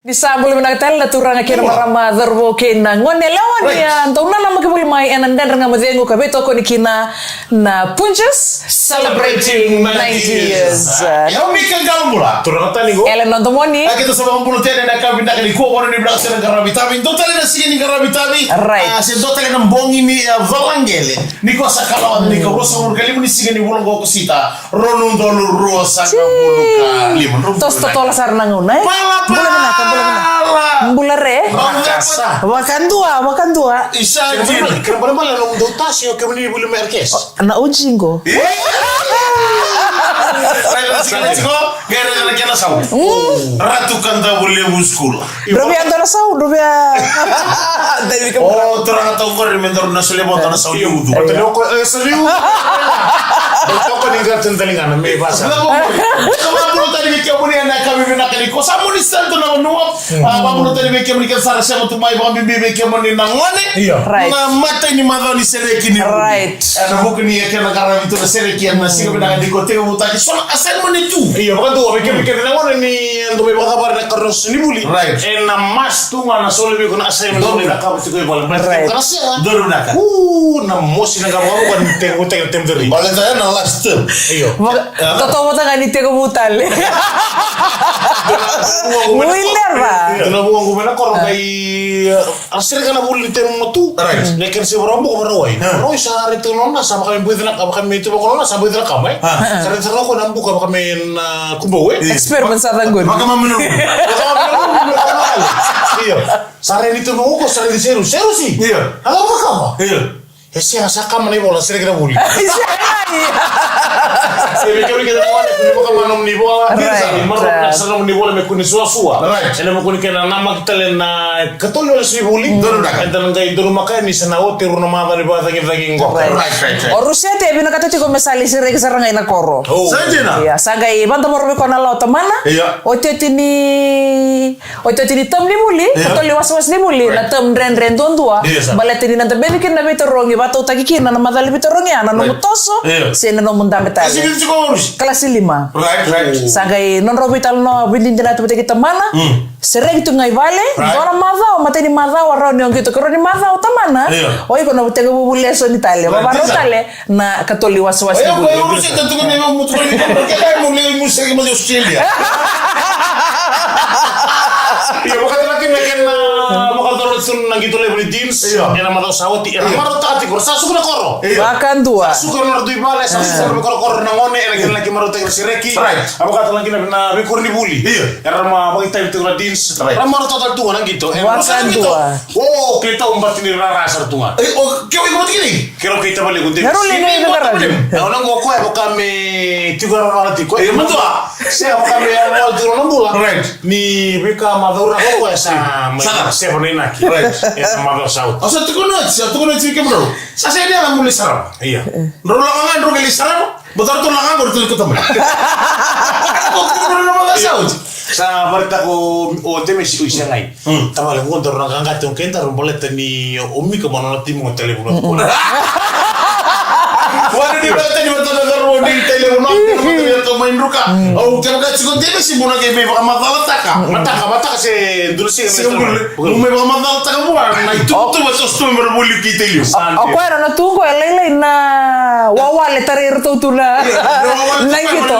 Disabol menagtella turanga kira marama dharbo kina ngone lawan ya tona nama kebul mai anan dan nga mazengo kabeto ko nikina na punches celebrating 90 years. Ya mika galmula turanga tani go Ellen nontomoni kita sama puluh tene na kabinda kali ko wono ni blakse na garabitami totale na sigi ni garabitami se totale na mbongi ni valangele ni ko sakala ni ko rosa mun kali mun sigi ni bolongo ko sita ronundo rosa ka buluka limon tos totola sarna nguna Mbulare wakan tua isa jini kenapa malah nong dotasi o kemini bulu merkes na ujingo gara-gara kena sau ratu kanta boleh buskul dobi antara sau dobi oh terang atau kau mentor nasule botol sau yudu betul kok serius betul kok ninggal tentelingan me bahasa kalau perlu tadi bikin muni anak kami nak ni kau samu ni stand tu nama nuap apa perlu tadi bikin muni kan sarah siapa tu mai bambi bikin muni nangwane na mata ni madau ni sereki ni na bukan ni kan negara itu sereki yang nasi kau nak di kota kau mutaki soal asal muni tu iya bukan tu bikin nangwane ni untuk me kabar nak terus ni buli na mas tu mana sole be kuna asal muni nak kau tu kau boleh berasa dulu nak na mosi nak kau kan tem dari boleh saya na last term iyo toto mo tanga ni te ko mutal Willer ba na buang gumena kor kai asir kana buli tem tu lekin si rombo ko roy sa rito nona sama kami buit nak kami itu ko nona sa buit nak kami sareng ko nambu ka kami kumbawe experiment sa tanggon maka mamenu iyo sare itu mo ko sare seru sih iya halo apa kamu iya esi asaka mane bola sire kena buli Sebe kuri kita wana kuni baka manom ni bola maro na sanom ni bola me kuni suwa ene mo kuni kena nama kita lena katolo le si buli enta ngai duru makai ni sana o teru na mava ni bata ngi ngok Orusia te bina kata tiko mesali sire ke saranga ina koro sajena ya sagai banta moro ko na lo tamana o tetini tam ni buli katolo was ni buli na tam ren tua baletini na tabe kin na beto rongi bata utaki kin na madali beto rongi ana no mutoso se na no mundame tali kelas 5 right sagai non robital no bindin jana tu kita mana sereng tu ngai vale dora madao mateni madao aroni on gitu koroni madao tamana oi kono butega bubule so ni tale babaro tale na katoli waswas ni bule eu urusi tanto que nem muito bem porque é mulher música de Australia iya bukan lagi meken bukan terus nang gitu le jeans ena madao sawti era maro tati kor sa suka koro bahkan tua suka nor du ibale sa suka kor nangone lagi maro te sireki apa kata lagi na rekor ni buli era ma bagi time tu jeans era maro total tu nang gitu bahkan tua oh kita umbat ni rara sar tunga oh kau ikut gini kira kita balik unti ngaru le ni ngara nang go ko apa kami tiga orang ti ko betul saya apa kami awal turun nang bulan ni bika madura ko sa saya pernah nak ya madura saut asa tu kono ke bro saya dia lah mulai sarap iya rolangan rogali sarap betul tu langan baru tu ketemu kok tu nama saut sa berita ko o teme si usia ngai tama le ngon dorna kanga tong kenta romboleta ni ummi ko manana timo telefono ko wala di ba tani ba tani ro di telefono to main ruka o kaya ka cikon teme si muna ke me baka mataka se dulce me me baka mataka buat na itu tu ba to berbuli kita liu aku era na tungo elele na wawale tarir to tuna na gitu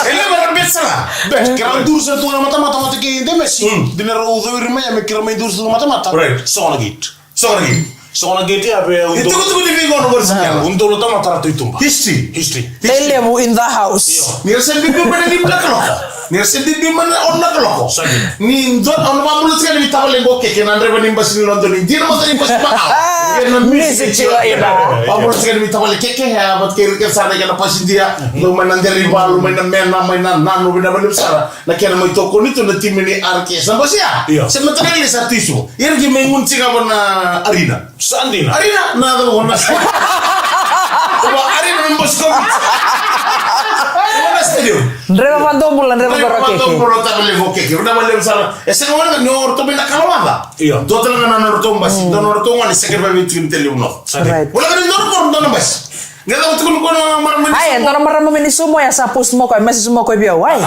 ele berbet salah kira dulce tu mata ke demesi dinero udo irme me kira me dulce mata sona git abe itu di bingung nomor sekian untuk lo tama taratu itu history Telebu in the house ni resen bibi mana di belakang lo ni resen bibi mana onak lo ni don on ma mulut sekali kita boleh goke kenan reba ni mbas ni London ni dia masa ni mbas mahal kenan music ciwa ida ma mulut sekali kita boleh keke ya buat kira sana kana pas dia lo manan dari rival lo manan mena mainan nanu bina bina besar na kenan mo toko nito na tim ni arkes na bosia sementara ini satu isu ini gi mengunci ngabona arena Sandina arena na do wona arena membos ko wona stadium Reba pantombulan reba korokeke pantombulan tabele gokeke udah bale besar ese ngwana ni orto bina kalawanga do tala ngana orto mbas do orto ngani sekere ba bitin tele uno wala ni orto ndo mbas Ngata tukun kono marmani. Ai, ntona marmani sumo ya sa post mo ko message mo ko biya. Wai.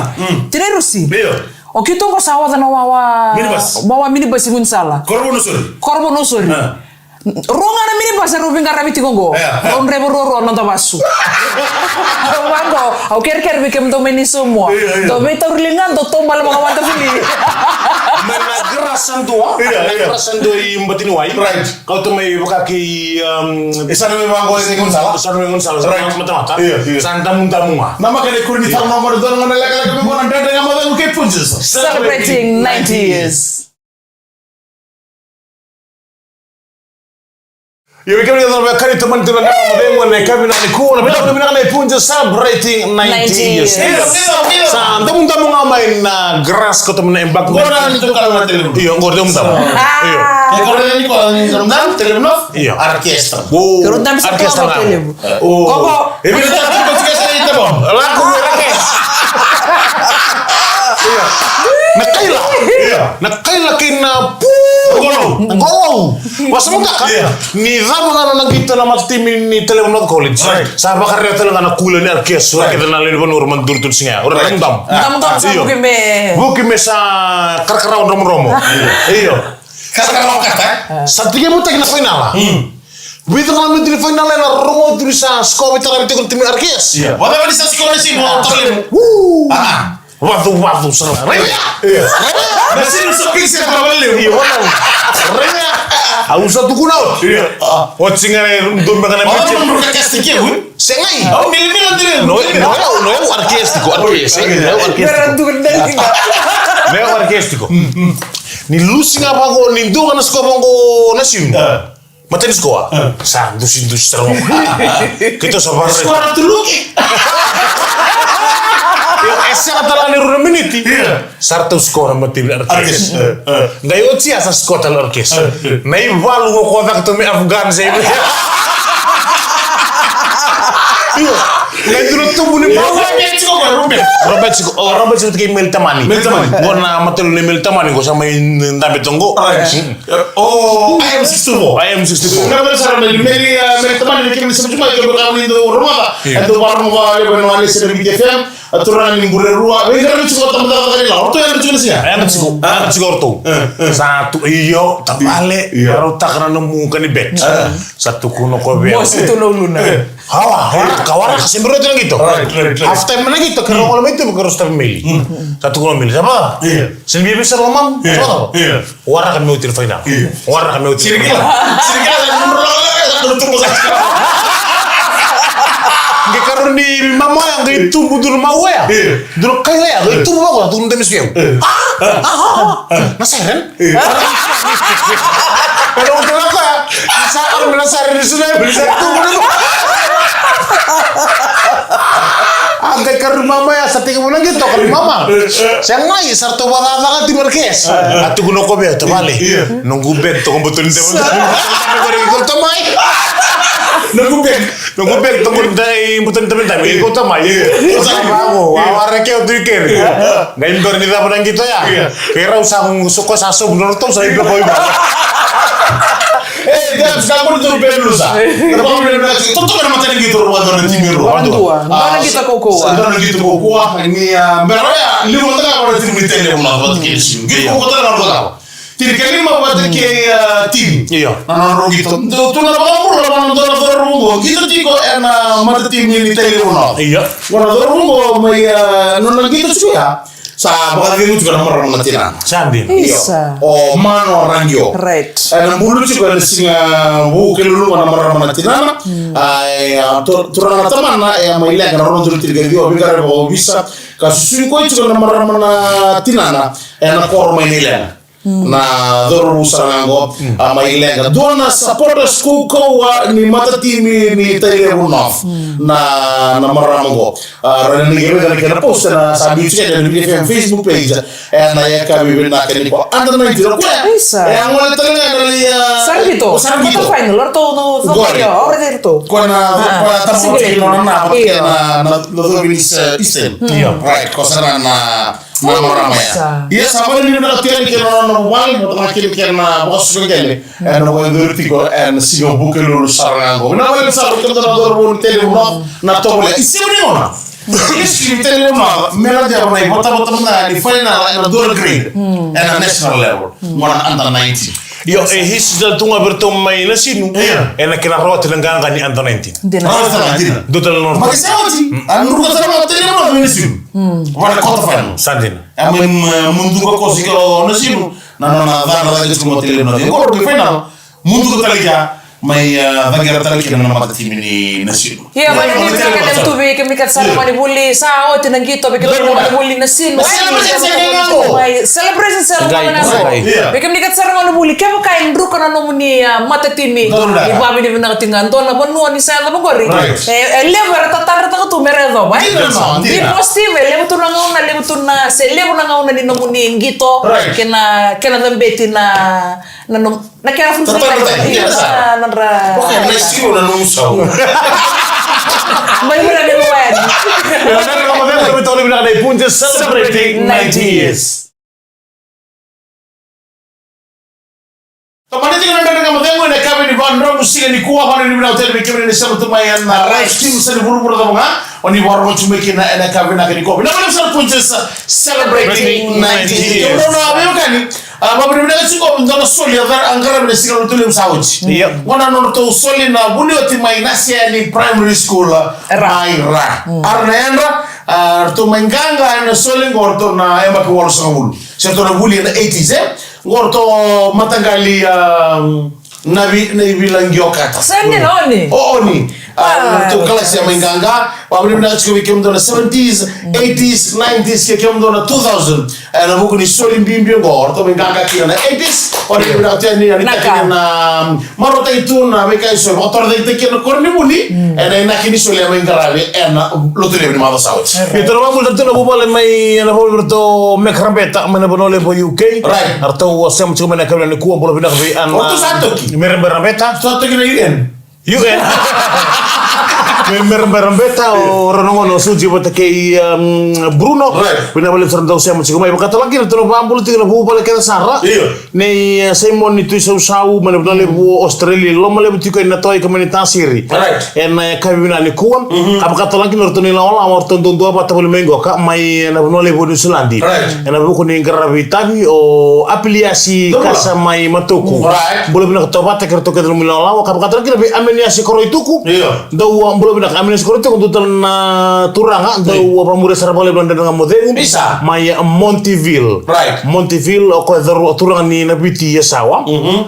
Tire rusi. Bio. O kito ko sawa na wawa minibus ngun sala. Korbo no sori. Ronga na minibus rubing karabiti kongo. On rebo roro no tabasu. Wango, au ker bikem to meni semua. To beto ringan to tombal mga wanta fili. Menagerasan dua. Menagerasan dua imbatin wai. Right. Kau tu mai bakaki Isa na memang ko ngun sala. Sa ngun sala. Mata-mata. Santa munta. Nama kene kurni farma mo do ngone lek mo na dada ngama ko ke punjes. Celebrating 90 years. Yo kami dah kali teman teman nama dengan kami nak ikut, tapi kami nak punca celebrating 90 years. Sa tamu ngamain na grass ko teman embak. Gora ni to kala tele. Iyo, gora tamu. Iyo. Gora ni ko ngam tele no. Iyo. Orkestra. Kerun tam sa tele. Koko. Ebi ta ko sa ita bo. Lagu orkes. Iyo. Nakaila kina Golo. Wasamuka kan? Ni zama na kita na matimi ni Telemundo College. Sa bakar tele na kula ni orkestra kita na lelibon urman durtun singa. Ora rendam. Ndam sa Bukime sa karkaraw romo. Iyo. Karkaraw kata. Sa tige mo tek na final. Bito na mo di final na romo diri sa sko bitara bito kun timi orkes. Wala ba sa skola si mo tole. Wadu sana. Iya. Nasi so kisi pa wale. Iya, wala. Renya. Ausa tukunaw. Iya. Otsingare ndon bagana biche. Oh, no kastike hu. Sengai. Oh, mil dire. No, artistico. Neo artistico. Ni lusinga bago ni ndonga na sko bongo nasim. Mata ni sko. Sa dusin terus. Kita sabar. Skora tuluki. Essa tala ni runa miniti. Sarto skora mati orkes. Ngai otsi asa skota orkes. Nai valu ko dak to me Afgan sai. Iyo. Ngai dulu tu buni mau. Robert Siko ke mel tamani. Bona matel ni mel tamani ko sama ndambe tongo. Oh, I am 64. Ngabel sara mel tamani ke sama cuma ke kami do rumah. Ado barno wa le beno ale se bi FM. Aturan ni gure ruwa. We garu ciko tamda kali la. Orto yang ciko sia. Ayam ciko orto. Satu iyo tabale baru takana nemu kan bet. Satu kuno ko be. Bos itu lo luna. Kawara kasembro itu gitu. After mana gitu kalau kalau itu bukan harus termili. Satu kuno mili siapa? Sendiri bisa romam. Siapa? Warna kami utir final. Warna kami utir. Sirikila nomor lo turbo Nggak karena di mama yang itu butuh rumah gue ya, dulu kayak ya, itu rumah gue turun temis dia. Nasaran? Kalau untuk apa ya? Nasaran di sana bisa itu bener. Angkat ke rumah mama ya, setiap bulan gitu ke rumah mama. Saya ngai sarto banget di markes. Atu gunung kobe ya, terbalik. Nunggu bed, tunggu betulin teman-teman. Ikut temai. Nunggu beg tunggu dari butan teman-teman ikut sama ya. Bangun, awalnya kau pikir, nggak indor di dalam kita ya. Kira usah suka sasu menurut tuh saya berkoi banget. Dia sekarang tuh belu sa. Kenapa belu lagi? Tentu kan macam gitu rumah orang timur. Mana kita koko? Mana gitu koko? Ini berapa? Lima tahun orang timur itu yang melakukan gitu. Gitu koko tahun orang tahu. Tidak kelima buat ke tim. Iya. Nang gitu. Tuh nang apa nang rungo. Gitu tiko ena mata tim ini telepono. Iya. Nang rungo mai nang gitu juga. Sa bakal gitu juga nomor matina. Sandi. Iya. Oh mano rangyo. Right. Nang bulu juga singa bu kelulu nomor matina. Ai turana teman na mai lega nang rungo tiga dio bicara bahwa bisa kasus ko juga nomor matina. Ena kor mai lega. Na doro sarango mailenga dona supporters ko ni mata timi ni Telemundo na maramango rani gebe dan kena post na sabi cike dan di Facebook page na ya kabi na keni ko anda na diro ko yang wala tanga dari Sargito final orto no ya ora dito ko na tapo na na do bilis isten right ko sana na Mama ya. Iya sama ini na tiyan ke no wal mo ta ke na boss ko gele. En wo ndurti ko en si o buke lolu sarango. Na wala sa ko ta do ron tele mo na to le. Isi ni ona. Isi tele mo mela de ona bota na ni final na do grade. En na national level. Mo na under 19. Io e his dal tunga berto mai na sinu. E na kina rota nganga ni under 19. Do dal non. Ma se oggi hanno rugato la tele mo na sinu. Wala ko ta fan. Sandina. Amen mundu ko ko sigalo na sinu. Na dana da gistu mo tele no. Ko do final. Mundu ko talika may dagera talika na matatimini na sinu. Iya, ma ni ka dem tu be ke mikat sara mani buli sa o tinang gitu be ke mani buli na sinu. Celebration be ke mikat sara mani buli ke ka indru kana no muni matatimi. Iba be ni na tingan to na bonu ni sa na bogori. Le bara tatar ta tu mere do ba. Di positive le tu na se le na ni no muni ngito kena dambeti na kaya fun Oke, next year na nung show. May mo na binuwan. Pero kamu kan kami tahu bilang ada punca celebrating 90 years. Kemarin tinggal ada kamu tengok ada kami di bandara musik ni kuah mana ni hotel bikin ni sama tu mayan na live stream seni buru-buru tu mah. Oni baru cuma bikin ada kami nak ni kopi. Nama besar punca celebrating 90 years. Kalau nak apa kan ni? Babri bina siko ndona soli adar angara bina siko tulim sauji. Wana no to soli na buni oti mai nasia ni primary school Maira. Arnenda to menganga na soli ngorto na ema ko wala sangul. Seto na buli na 80s ngorto matangali nabi bilang giokata. Sende noni. Oni. To kelas yang menganga, babri bina siko bikin ndona 70s, 80s, 90s bikin ndona 2000. Na buku ni soli bimbi ngorto menganga kina na 80s. Ori bina tiani ni takin na marota itu na beka iso motor de takin korni buli. Na kini soli mengarabe na loturi bina mata saut. Itu orang muda tu na bubale mai na bubale berto mekrambeta mana bonole bo UK. Right. Arto wasam cuma nak kena kuah bola bina ke an. Waktu satu ki. Merambeta. Satu ki na UN. UN. Merambeta orang ngono suji buat ke Bruno. Bina balik serentau saya macam kumai. Kata lagi na tu na bambul tinggal bubale kena Sara. Ni Simon itu sau mana bonole bo Australia lo male butiko na toy komunitas siri. En kami bina ni kuam. Apa kata lagi na tu ni lawan awak tonton tua apa boleh menggo kak mai na bonole bo New Zealand. En buku ni gravitabi o apiliasi kasa mai matuku. Boleh bina ketobat kerto ke dalam lawan. Apa kata lagi na ameniasi koro ituku. Dau boleh bina ameniasi koro itu untuk na turanga. Dau pamure sarapale belanda dengan modern. Bisa. Mai Montiville. Montiville ko turanga ni na biti yasawa.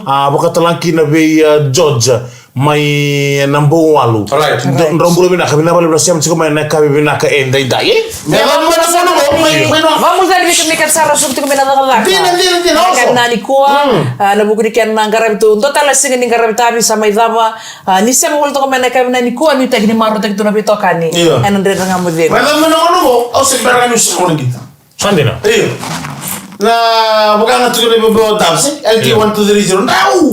Apa kata lagi na be George. Mai nambu walu. Rombulo bina kami nabale bina siam cikgu mai nak kami bina ke endai dai. Vamos ali bikin mikat sara sukti kami nada kalak. Dina. Kami nani kuah, na buku dikian nanggarab itu. Total singin nanggarab tabi sama idaba. Nisya mo kulto kami kami nani kuah ni teknik maru teknik tu nabi tokani. Enon dari ngamu dia. Mana mo? Au sekarang ni semua kita. Sandina. Na bukan ngatu ni bebo damse. LT 1230. Now.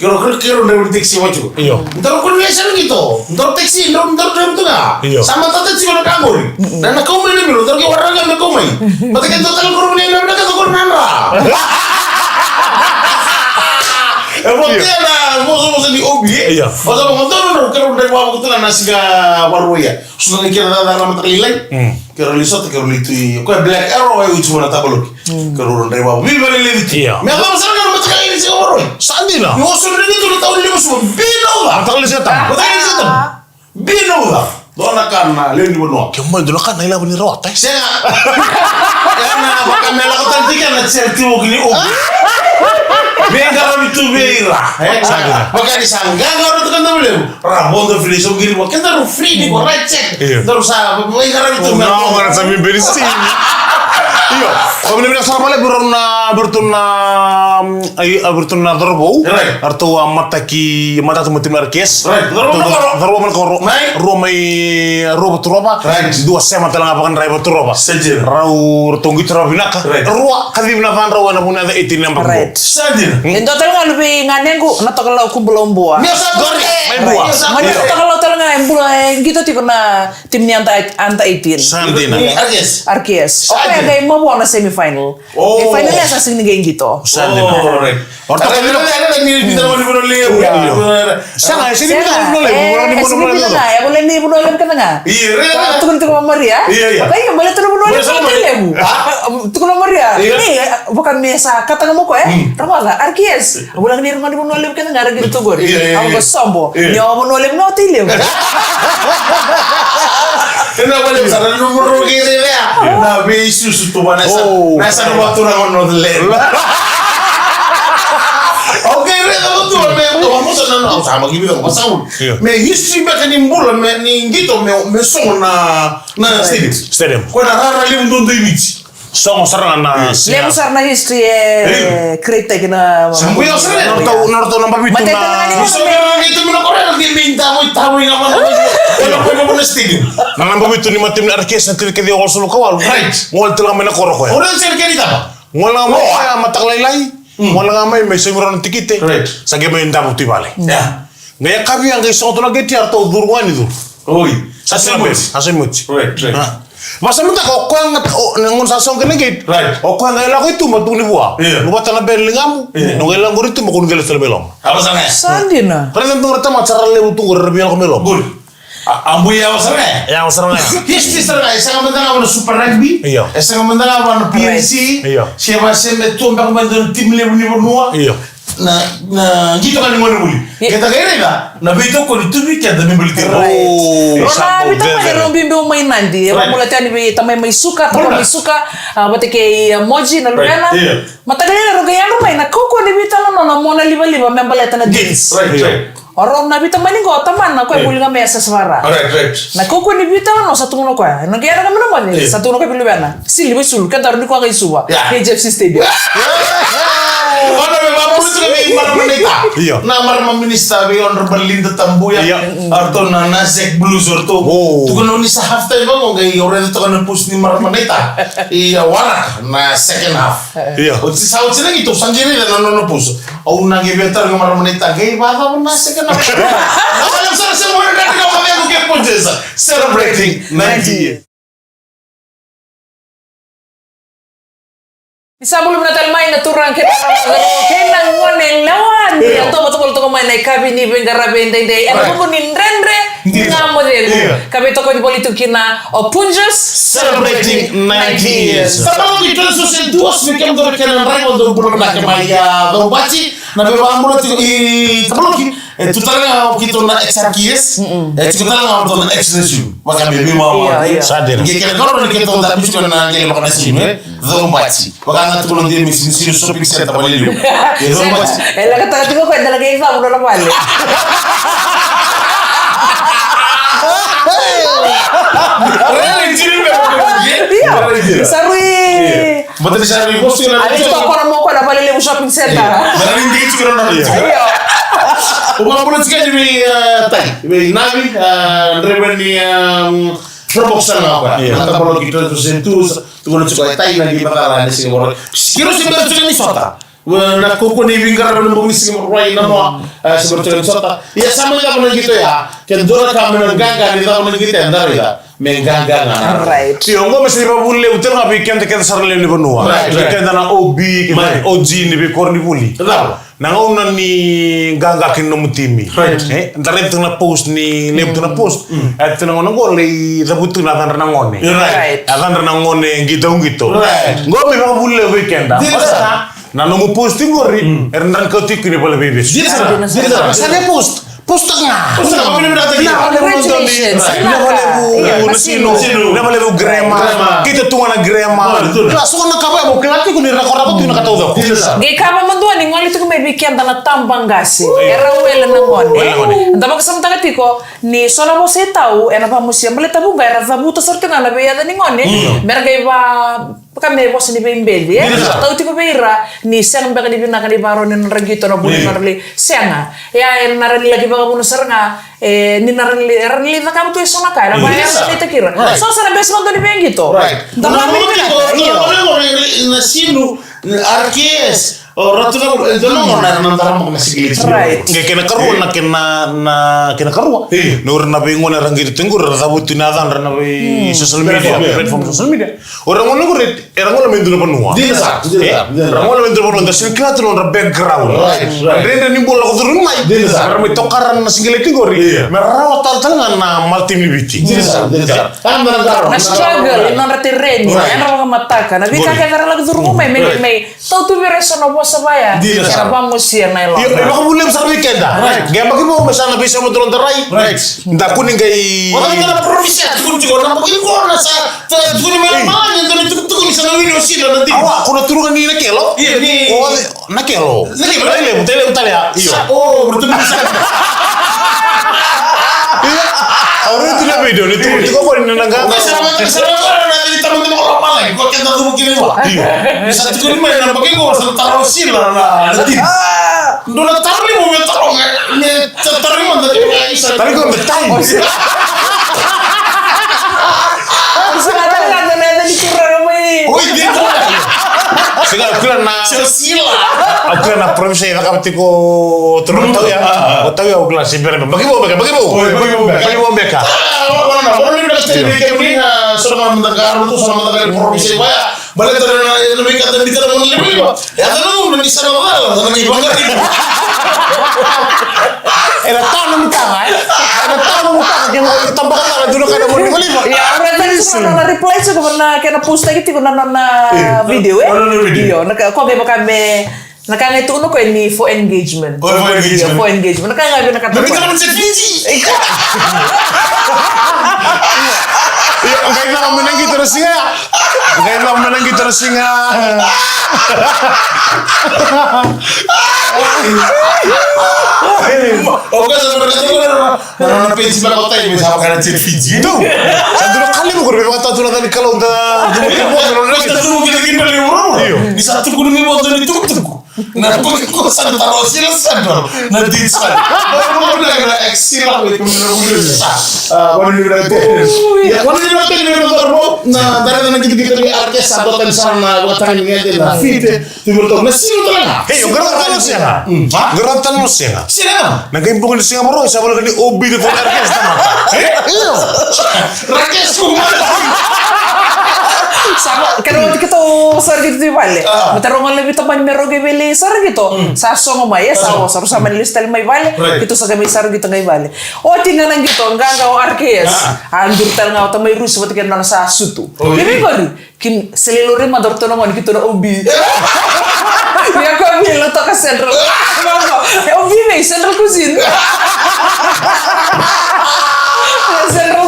Kiro dari taksi macam. Ntar kau ni asal gitu. Ntar taksi, ntar tu na. Sama tata sih mana kanggur. Dan kau main ni ntar kau warga kau main. Mata kan total kau ni nak kata kau nandra. Dia lah, musuh di obi. Pasal menonton kalau dari bawah tu lah nasi baru ya. Sudah kira dalam terlilai. Kira lisot kira itu. Kau Black Arrow itu cuma tak boleh. Kira dari bawah. Biar balik itu. Mereka masalah kan macam ini sih baru. Sandina. Musuh ni tu tahu dia musuh. Bino lah. Betul setan. Bino lah. Dona karena lain di benua. Kemana dulu kan nila bani rawat. Saya. Karena bahkan mela kau tadi kan nak serti begini obi. Bengkar itu beira. Maka disangga kalau itu kan boleh. Rabon tu free so gini. Maka kita free di kau recek. Terus apa? Bengkar itu. Nah, mana sambil bersih. Iyo, kami ni bilang sama le bertuna dorbo. Arto mata tu mati markes. Dorbo man kau romai robo turoba. Dua sema telang apakan rai turoba. Sejir. Rau tunggu turoba binaka. Ruak kali binakan rawa na puna ada 18 number. Sejir. Ento telang lebih nganengku nato kalau aku belum buah. Biasa goreng. Main buah. Mana nato kalau telang gitu tiko na tim ni anta 18. Sandina. Arkies. Oke gay mo na semifinal. Final ya sasing ni gay gitu. Sandina. Orta ada ni bisa mo ni Sanga sini bisa mo ya boleh ni bunuh kan nga. Iya. Tukun Maria. Iya. Kaya boleh turun bunuh lebu. Tukun Maria. Ini bukan biasa kata kamu kok Ramaga Arkies. Bulan ni rumah di bunuh lebu kan nga gitu gor. Ang sombo. Nyawa bunuh lebu no tilem. Kenapa dia sana nomor kiri ya? Nah, besu tu mana nasa nomor tu nak nomor lem. Oke, reda tu me sana sama gibi kan pasang. Me history ba kanim bula me ni gitu me song na stadium. Ko na rara lim dondo imiti. Song sarang na. Lemu sarna history krita kina. Sampai yang sering. Norto nampak itu Mata na. tengah So itu mina korang dia minta mo tahu yang apa. Kalau mo stadium. Nampak itu ni matim na Arkies na tiri kedi awal solo kawal. Right. Ngol tila mena koro ko. Orang sering kali apa? Ngol nga may matak laylay. Ngol nga may semiran tikite. Right. Sage may ndamo tibale. Ya. Ngaya kabi ang kay soto na geti arto durwani dur. Oi. Asemuch. Right. Masa minta kok ngon sasong kene gate. Right. O ko ngela ko itu matuni bua. Iya. Lu bata na belingamu. Ngela ngor itu makun gele selbelom. Apa sana? Sandina. Pernah ntung rata macara lewu tu ngor biar ko melom. Good. Ambu ya sana. Ya usarang ya. History sana. Esa ngomong apa Super Rugby? Iya. Esa ngomong apa PNC? Iya. Siapa sih metu mbak ngomong tim lebu ni bernua? Iya. Na gitu kan ngono buli. Kita kira enggak? Na beto ko itu bi kada membeli tiro. Rona bita pa ron bimbi umay nandi. Mula tani bi tamay may suka, tamay may suka. Bate kay Moji na Lugana. Matagal na ron kaya may na kuko ni bita no na mona liba membaleta na jeans. Right. Orang na bita maning ko taman na ko buli nga mesa swara. Right. Na kuko ni bita no sa tungo ko. Na kaya na naman ni sa tungo ko Lugana. Sili ba sul kan taron ko kay suwa. Kay Jeff Stadium. Ono be babu itu kami marmanita. Iya. Na marmaminista be honorable Linda Tambuya. Arto na nasek blues orto. Tu kono ni sa half time mo ngay already to kono push ni marmanita. Iya warak na second half. Iya. O si sa utsi na gitu sanjiri na no push. O na gibetar ng marmanita gay bata mo na second half. Alam sa mo na ka kami ko ke punches. Celebrating 90 years. Bisa belum natal main naturang kita kenang ngone lawan ya to betul to main naik kabini bengara bendeng deh aku pun nindrendre ngamo deh kabe to ko politik kina opunjas Celebrating 90 years. Sama kita sosial duas weekend to kenan rayo do bulan na kemaya do baci na be amulo i tabloki tutala kita na exarkies tutala na extension maka be mo Sadira. Gek kalau ni kita da bisu na ngel makana sime do baci maka na tulong dia misi shopping center balilu do baci ela kata ko ko dala kay sa ulo na pali Sarui. Betul sarui posto na. Alis ko ako na mo ko na pali le shopping center. Dari hindi siguro na. Iyo. Uma pula tsika ni tay. Nabi driver ni Probox na ako. Nata pala kita to sentus. Tugon tsika tay na di bakala ni siguro. Siguro siguro tsika ni sota. Na kuko ni bingkar na bumi siguro right na mo. Siguro tsika ni sota. Ya sama ka mo gitu ya. Ken dora ka mo ganga ni daw mo gitu andar ya. Menggangga na. Right. Tio ngo mesti ba bulle utel ngapi kente kente sarle ni benua. Kente na obi kente oji ni be korni buli. Na ngona ni ganga kin no mutimi. Ndare tuna post ni le tuna post. At tuna ngona go le zabutu na tan na ngone. Right. Adan na ngone ngito ngito. Ngo me ba bulle weekenda. Na no mu post ngori ernan ko tikini bole bebes. Sa post. Pustaka. Pustaka kami minta tadi. Na boleh bu grema. Kita tuh na grema. Langsung na kaba mo kelati ko ni rakora ko tu na kataw. Ge kaba mandua ni ngoli tu may bikian dana tambang gasi. Era wela na ngone. Ndaba ko samta katiko ni sona mo se tau ena pa mo siya baleta bu gaira za buta sorte na be ya ni ngone. Merga ba kami bos ni bembeli ya. Tau tiko beira ni sen ba ni bina kan baro ni regito na bulu narli senga. Ya narli lagi ba mo seranga ni narli na kamu tu sona kai. Ba ya kita kira. So sana bes mo ni ben gitu. Right. Ndaba mo na sinu Arkies Ratu na nantara mo nasigilit. Right. Nggak kena karuan na kena karuan. Nur na bingung na ranggit tenggur rabut tinadan na bi social media platform social media. Orang ngono kurit orang ngono mendu na panua. Orang ngono mendu na panua da sirklat no na background. Renda nimbol ko turun mai. Orang may tokaran na singilit tingori. Merawa tal na multimilibiti. Na struggle in order to read. Ano mga mataka. Na bika kaya karala ko turun may tau tu bereso na bosa baya. Kaya vamos siya na ilo. Iya, baka boleh besar weekend dah. Gaya bagi mau misalnya bisa mau turun terai. Ndak kuning gay. Wala ka na province at kung juga na pagin ko na sa kuning may manyan doon ito bisa na video sila na din. Awak kuno turun ni nakelo. Iya ni. Oh, nakelo. Nakelo. Tele ya. Iya. Oh, bertemu sa. Orang itu video ni turun juga kau ni nangga. Sama na dito mo ko malay. Ko kaya na kini wa. Bisa kuning may na pagin ko sa taro sila na din. Doon na tarli mo yung tarong. Tarli mo na isa. Tapi kau betai. Sekarang ada di curang may. Uy, dito. Sekarang aku na. Sila. Aku na provinsi na kapati ko turun tahu ya. Tahu ya aku na sibir. Bagi mo. Bagi mo beka. Wala na stay kay ni sama mendengar itu sama mendengar provinsi baya. Balik na lebih kata dito mo lebih. Ya ano ni sana wala. Sana ni bangga. Era tanam tangan. Era tanam tangan yang tambah tangan dulu kada mo ni lima. Ya, orang tadi suka na reply suka na kena post lagi tiko na video Video. Kok gaya kami nakanga itu ko ni for engagement. For engagement. Nakanga gaya nakata. Tapi kan sa busy. Kaya na menang gitu singa. Kaya na menang gitu singa. Oke, sebenarnya itu kan page ba kota ini sama kana chat Fiji. Tuh. Satu kali mo kurbe kata tuh tadi kalau udah di satu gunung ini waktu itu nah kok sadar tarosil sadar nah di sana mau bilang eksil lah itu ya kalau dia nanti dia nonton nah dari nanti kita di artis atau di sana buat tanya ini lah fit itu betul masih betul lah hey gerak terus ya gerak terus ya sih naging di Singapura saya boleh di obi di phone artis sama iya rakyat semua sama kan waktu kita sargi itu vale metarong lebih teman meroge beli sargi to sa songo maya sa harus sama listel mai vale itu sa kami sargi to ngai vale tinggal nang gitu enggak arkes anjur tel ngau tamai rus buat kan sa sutu ini baru kin selilure mador to ngon gitu na obi ya ko bilang to ka central obi mai central cuisine central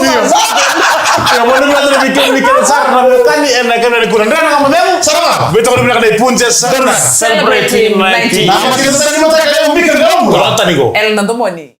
yang mana bilang bikin sarna kan enak kan ada kurang dan kamu tahu sama betul bilang ada punces celebrating 90 nah kita tadi mau tanya bikin kamu berapa nih go el nanto moni